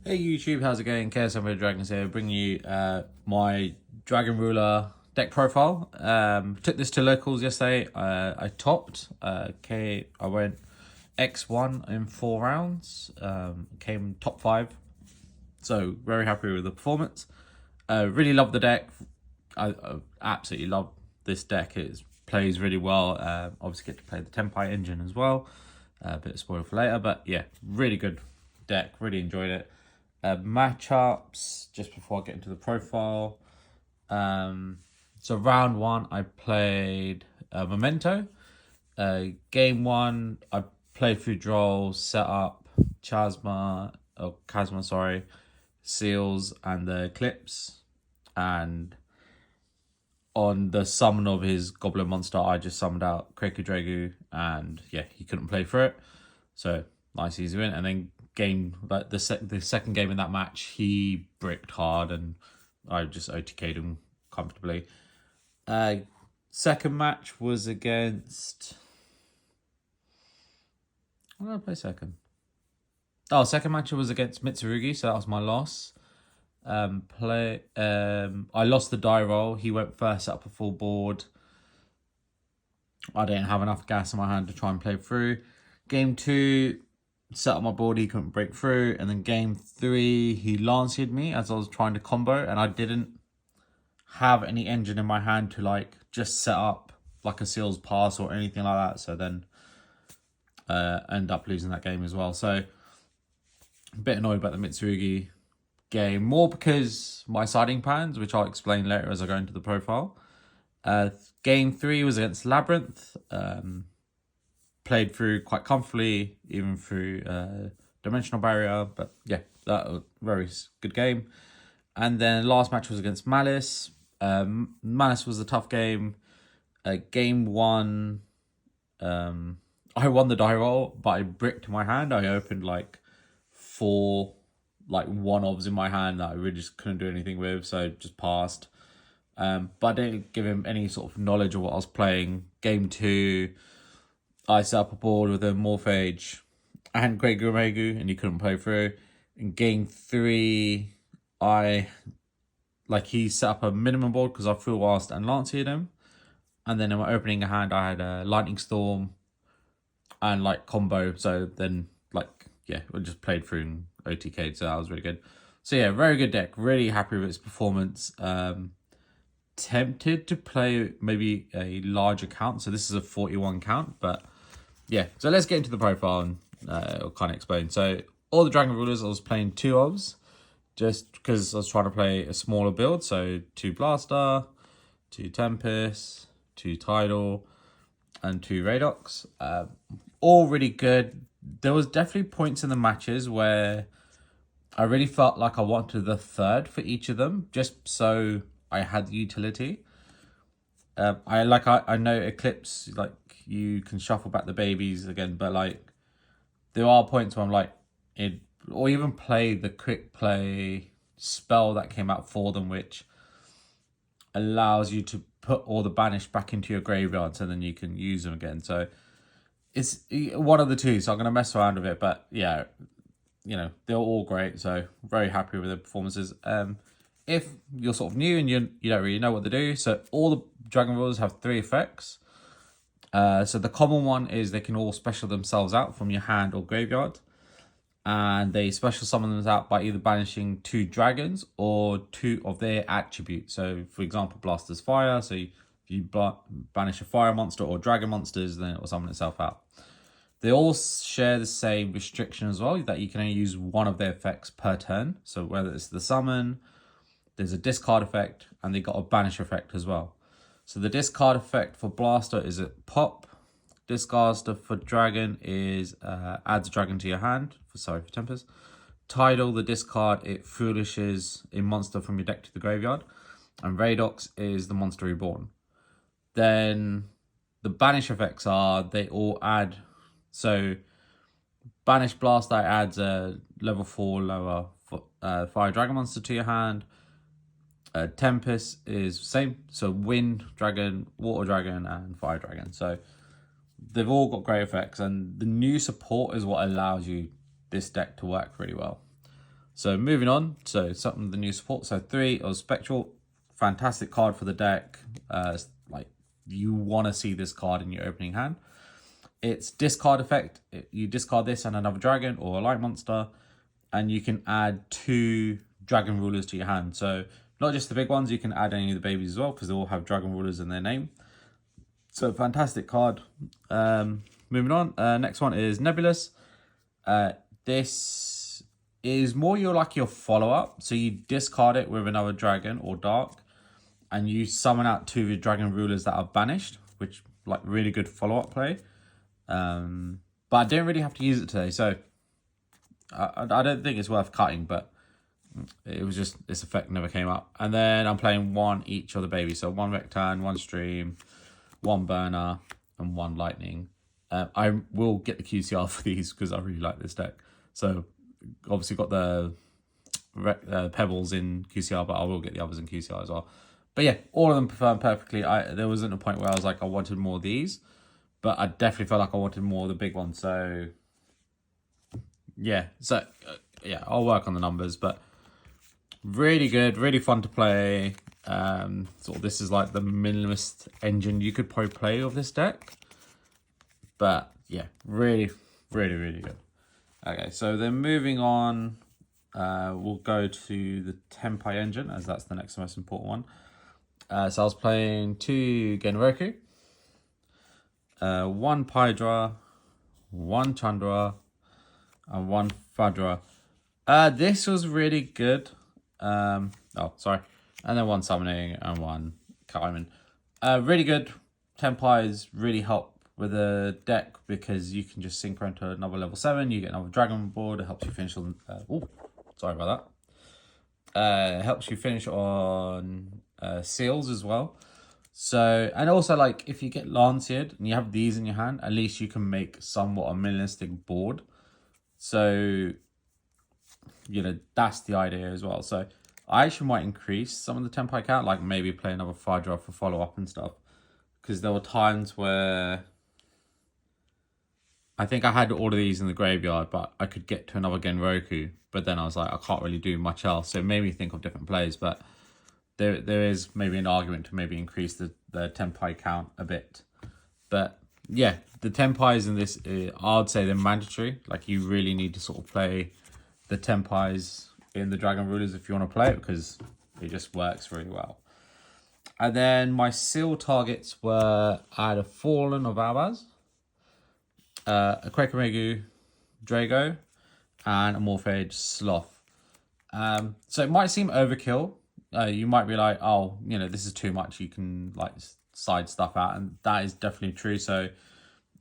Hey YouTube, how's it going? KSM Dragons here, bringing you my Dragon Ruler deck profile. Took this to locals yesterday. I topped. I went X1 in 4 rounds. Came top 5. So very happy with the performance. Really love the deck. I absolutely love this deck. It plays really well. Obviously get to play the Tenpai engine as well. A bit of spoil for later, but yeah, really good deck. Really enjoyed it. Matchups just before I get into the profile. So round one, I played Memento. Game one, I played through Droll, set up Chasma, sorry, Seals and the Eclipse. And on the summon of his Goblin Monster, I just summoned out Kreku Dragu, and yeah, he couldn't play for it. So nice easy win. And then the second game in that match, he bricked hard and I just OTK'd him comfortably. Second match was against, what did I play second? Oh, second match was against Mitsurugi, so that was my loss. I lost the die roll. He went first, set up a full board. I didn't have enough gas in my hand to try and play through. Game two, set up my board, he couldn't break through. And then game three, he lanced me as I was trying to combo, and I didn't have any engine in my hand to like just set up like a seals pass or anything like that. So then end up losing that game as well. So a bit annoyed about the Mitsurugi game, more because my siding plans, which I'll explain later as I go into the profile. Game three was against Labyrinth. Played through quite comfortably, even through Dimensional Barrier. But yeah, that was a very good game. And then last match was against Malice. Malice was a tough game. Game one, I won the die roll, but I bricked my hand. I opened like 4 like one-ofs in my hand that I really just couldn't do anything with, so just passed. But I didn't give him any sort of knowledge of what I was playing. Game two, I set up a board with a Morphage and Great Gurmegu, and he couldn't play through. In game three, he set up a minimum board because I full asked and Lanced him. And then in my opening hand, I had a Lightning Storm and like combo. So then we just played through and OTK'd, so that was really good. So yeah, very good deck. Really happy with its performance. Tempted to play maybe a larger count. So this is a 41 count, but yeah. So let's get into the profile and I'll kind of explain. So all the Dragon Rulers, I was playing 2 ofs just because I was trying to play a smaller build. So 2 Blaster, 2 Tempest, 2 Tidal, and 2 Radox. All really good. There was definitely points in the matches where I really felt like I wanted the third for each of them, just so I had the utility. I know Eclipse, like you can shuffle back the babies again, but like there are points where I'm like or even play the quick play spell that came out for them, which allows you to put all the banished back into your graveyard, so then you can use them again. So it's one of the two, so I'm gonna mess around with it, but yeah, they're all great, so very happy with the performances. If you're sort of new and you don't really know what to do, so all the Dragon Rulers have 3 effects. So the common one is they can all special themselves out from your hand or graveyard, and they special summon them out by either banishing 2 dragons or 2 of their attributes. So for example, Blaster's Fire, so if you banish a fire monster or dragon monsters, then it will summon itself out. They all share the same restriction as well, that you can only use one of their effects per turn. So whether it's the summon, there's a discard effect, and they got a banish effect as well. So the discard effect for Blaster is a pop. Discard for Dragon is adds a dragon to your hand. For Tempest. Tidal, the discard, it foolishes a monster from your deck to the graveyard. And Radox is the monster reborn. Then the banish effects are, they all add, so Banish Blast, that adds a level 4 lower fire dragon monster to your hand. Tempest is same, so wind dragon, water dragon, and fire dragon. So they've all got great effects, and the new support is what allows you this deck to work really well. So moving on, so something of the new support. So 3 of Spectral, fantastic card for the deck. Like you want to see this card in your opening hand. It's discard effect. You discard this and another dragon or a light monster, and you can add 2 Dragon Rulers to your hand. So not just the big ones, you can add any of the babies as well because they all have Dragon Rulers in their name. So fantastic card. Moving on, next one is Nebulous. This is more your follow-up. So you discard it with another dragon or dark, and you summon out 2 of your Dragon Rulers that are banished, which like really good follow-up play. But I didn't really have to use it today, so I don't think it's worth cutting, but it was just this effect never came up. And then I'm playing 1 each of the babies, so 1 Rectan, 1 Stream, 1 Burner, and 1 Lightning. I will get the QCR for these because I really like this deck. So obviously got the Pebbles in QCR, but I will get the others in QCR as well. But yeah, all of them perform perfectly. There wasn't a point where I was like, I wanted more of these, but I definitely felt like I wanted more of the big ones. So yeah, yeah, I'll work on the numbers, but really good, really fun to play. This is like the minimalist engine you could probably play with this deck. But yeah, really, really, really good. Okay, so then moving on, we'll go to the Tenpai engine, as that's the next most important one. So I was playing 2 Genroku, 1 Pydra, 1 Chandra, and 1 Fadra. This was really good. And then 1 Summoning and 1 Kaiman. Really good. Tenpais really help with a deck because you can just sync into another level 7. You get another dragon on board. It helps you finish on. Sorry about that. Helps you finish on seals as well. So, and also like if you get Lanced and you have these in your hand, at least you can make somewhat a minimalistic board. So, you know, that's the idea as well. So I actually might increase some of the Tenpai count, like maybe play another Fadra for follow-up and stuff. Because there were times where I think I had all of these in the graveyard, but I could get to another Genroku. But then I was like, I can't really do much else. So it made me think of different plays. But there is maybe an argument to maybe increase the Tenpai count a bit. But yeah, the Tenpais in this, I'd say they're mandatory. Like you really need to sort of play the Tenpais in the Dragon Rulers if you want to play it, because it just works really well. And then my seal targets were, I had a Fallen of Albaz, a Quakermegu Drago, and a Morphage Sloth. So it might seem overkill. You might be like, oh, you know, this is too much. You can like side stuff out, and that is definitely true. So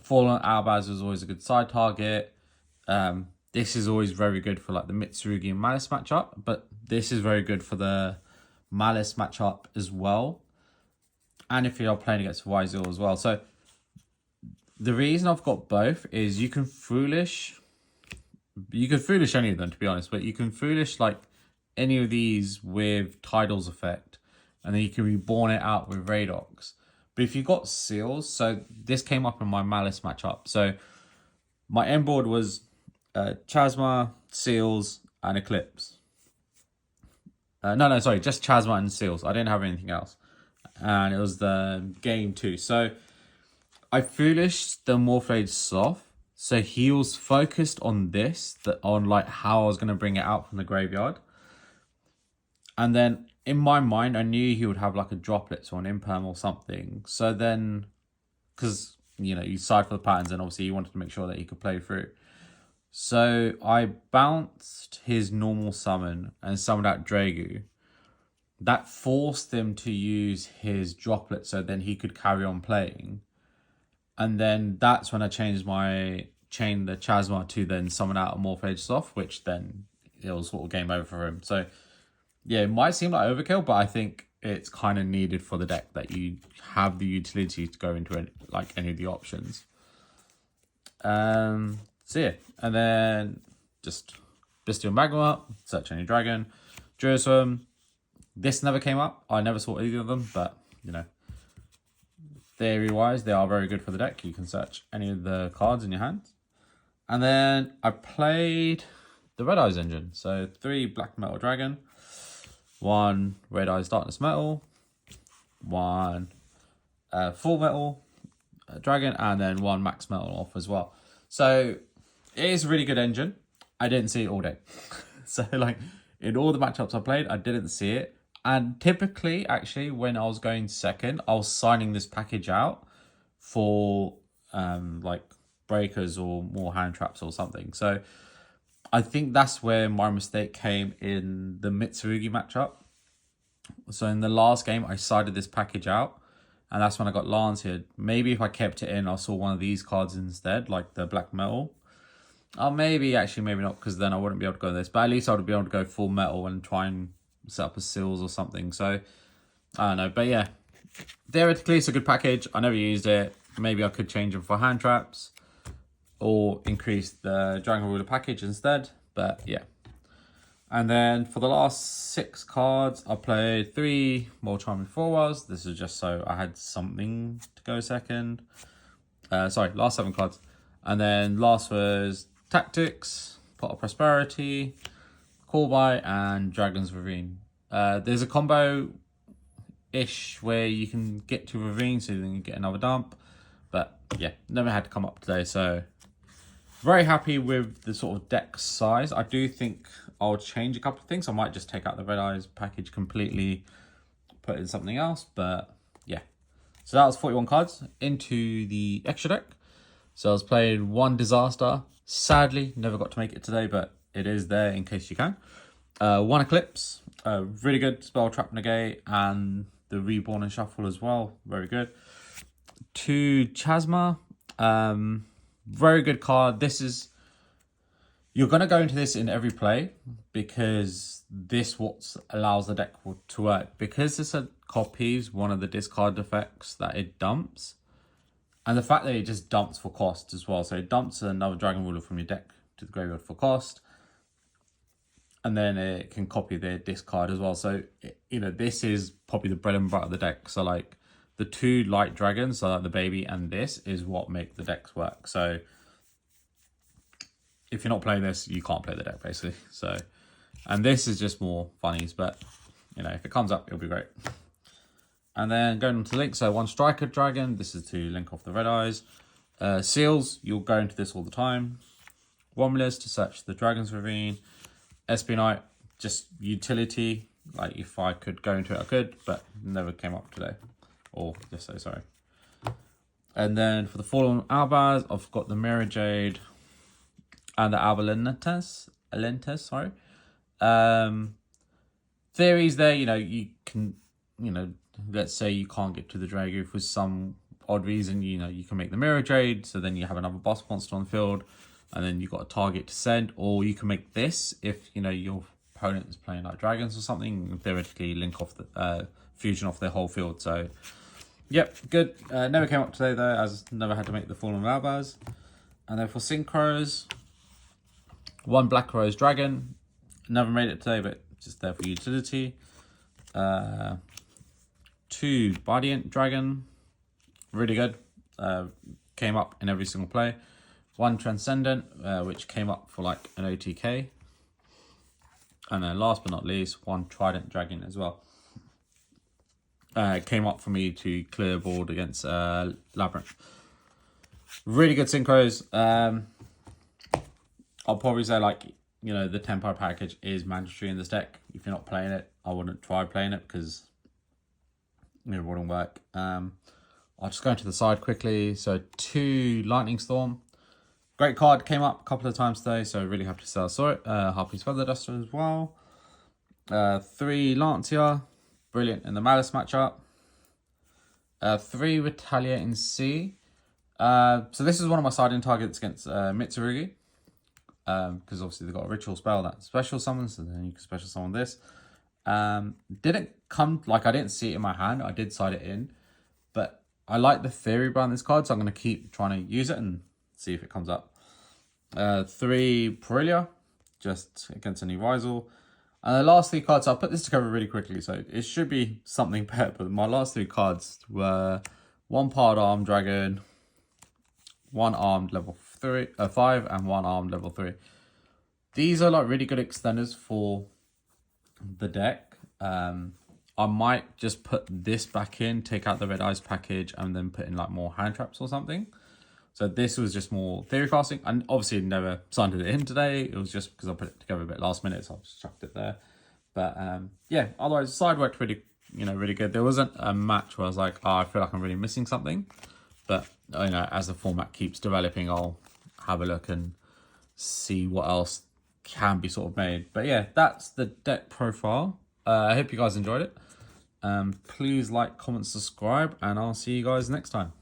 Fallen Albaz was always a good side target. This is always very good for like the Mitsurugi and Malice matchup, but this is very good for the Malice matchup as well. And if you're playing against Wyzil as well. So the reason I've got both is you can foolish any of them, to be honest, but you can foolish like any of these with Tidal's effect, and then you can reborn it out with Radox. But if you got seals, so this came up in my Malice matchup. So my end board was Chasma, Seals, and Eclipse. Sorry, just Chasma and Seals. I didn't have anything else. And it was the game 2. So I foolished the Morphage Sloth. So he was focused on this, on like how I was going to bring it out from the graveyard. And then in my mind, I knew he would have like a Droplets or an Imperm or something. So then, because, you know, you side for the patterns and obviously you wanted to make sure that he could play through. So I bounced his normal summon and summoned out Dragu. That forced him to use his Droplet so then he could carry on playing. And then that's when I changed the Chasma to then summon out a Morphage Sloth, which then it was sort of game over for him. So yeah, it might seem like overkill, but I think it's kind of needed for the deck that you have the utility to go into any of the options. So yeah, and then just Bestial Magma, Search Any Dragon, Jerusalem. This never came up. I never saw either of them, but you know, theory-wise, they are very good for the deck. You can search any of the cards in your hands. And then I played the Red Eyes engine. So 3 Black Metal Dragon, 1 Red Eyes Darkness Metal, 1 Full Metal Dragon, and then 1 Max Metal off as well. So it is a really good engine. I didn't see it all day. So like in all the matchups I played, I didn't see it. And typically, actually, when I was going second, I was signing this package out for like breakers or more hand traps or something. So I think that's where my mistake came in the Mitsurugi matchup. So in the last game, I sided this package out, and that's when I got Lance here. Maybe if I kept it in, I saw one of these cards instead, like the Black Metal. Maybe not, because then I wouldn't be able to go this. But at least I would be able to go full metal and try and set up a seals or something. So I don't know. But yeah, theoretically, it's a good package. I never used it. Maybe I could change them for hand traps or increase the Dragon Ruler package instead. But yeah. And then for the last 6 cards, I played 3 more Charming Forwards. This is just so I had something to go second. Sorry, last 7 cards. And then last was Tactics, Pot of Prosperity, Call By, and Dragon's Ravine. There's a combo-ish where you can get to Ravine, so then you get another dump. But yeah, never had to come up today, so very happy with the sort of deck size. I do think I'll change a couple of things. I might just take out the Red Eyes package completely, put in something else, but yeah. So that was 41 cards into the extra deck. So I was playing 1 Disaster. Sadly, never got to make it today, but it is there in case you can. 1 Eclipse, really good spell, trap, negate, and the Reborn and Shuffle as well, very good. 2 Chasma, very good card. You're going to go into this in every play, because this what allows the deck to work. Because this copies one of the discard effects that it dumps, and the fact that it just dumps for cost as well. So it dumps another Dragon Ruler from your deck to the graveyard for cost, and then it can copy their discard as well. So, this is probably the bread and butter of the deck. So like the 2 light dragons, so like the baby and this, is what make the decks work. So if you're not playing this, you can't play the deck basically. So, and this is just more funnies, but if it comes up, it'll be great. And then going on to link, so 1 Striker Dragon, this is to link off the Red Eyes. Seals, you'll go into this all the time. 1 List to search the Dragon's Ravine. Espionite, just utility. Like if I could go into it, I could, but never came up today. Or just say sorry. And then for the Fallen Albaz, I've got the Mirror Jade and the Alentes, sorry. Theories there, you can, let's say you can't get to the Drago for some odd reason, you can make the Mirror Jade, so then you have another boss monster on the field, and then you've got a target to send, or you can make this if, your opponent is playing like dragons or something, and theoretically link off the fusion off their whole field. So, yep, good. Never came up today though, as never had to make the Fallen Albaz. And then for Synchros, 1 Black Rose Dragon, never made it today, but just there for utility. 2 Badiant Dragon, really good. Came up in every single play. 1 Transcendent, which came up for like an OTK. And then last but not least, 1 Trident Dragon as well. Came up for me to clear board against Labyrinth. Really good synchros. I'll probably say the Tenpai package is mandatory in this deck. If you're not playing it, I wouldn't try playing it because it wouldn't work. I'll just go into the side quickly. So 2 Lightning Storm. Great card, came up a couple of times today, so really happy to say I saw it. Harpy's Feather Duster as well. 3 Lancia, brilliant in the Malice matchup. 3 Retaliating Sea. So this is one of my siding targets against Mitsurugi. Because obviously they've got a ritual spell that special summons, so then you can special summon this. Didn't come, I didn't see it in my hand, I did side it in. But I like the theory behind this card, so I'm going to keep trying to use it and see if it comes up. 3 Perilia, just against any Rizal. And the last 3 cards, I'll put this together really quickly, so it should be something better. But my last 3 cards were 1 Powered Armed Dragon, 1 Armed level 5, and 1 Armed level 3. these are like really good extenders for the deck. I might just put this back in, take out the red eyes package, and then put in like more hand traps or something. So this was just more theory casting, and obviously never signed it in today. It was just because I put it together a bit last minute, so I just chucked it there. But yeah, otherwise the side worked really, really good. There wasn't a match where I was like, oh, I feel like I'm really missing something. But as the format keeps developing, I'll have a look and see what else can be sort of made. But yeah, that's the deck profile. I hope you guys enjoyed it. Please like, comment, subscribe, and I'll see you guys next time.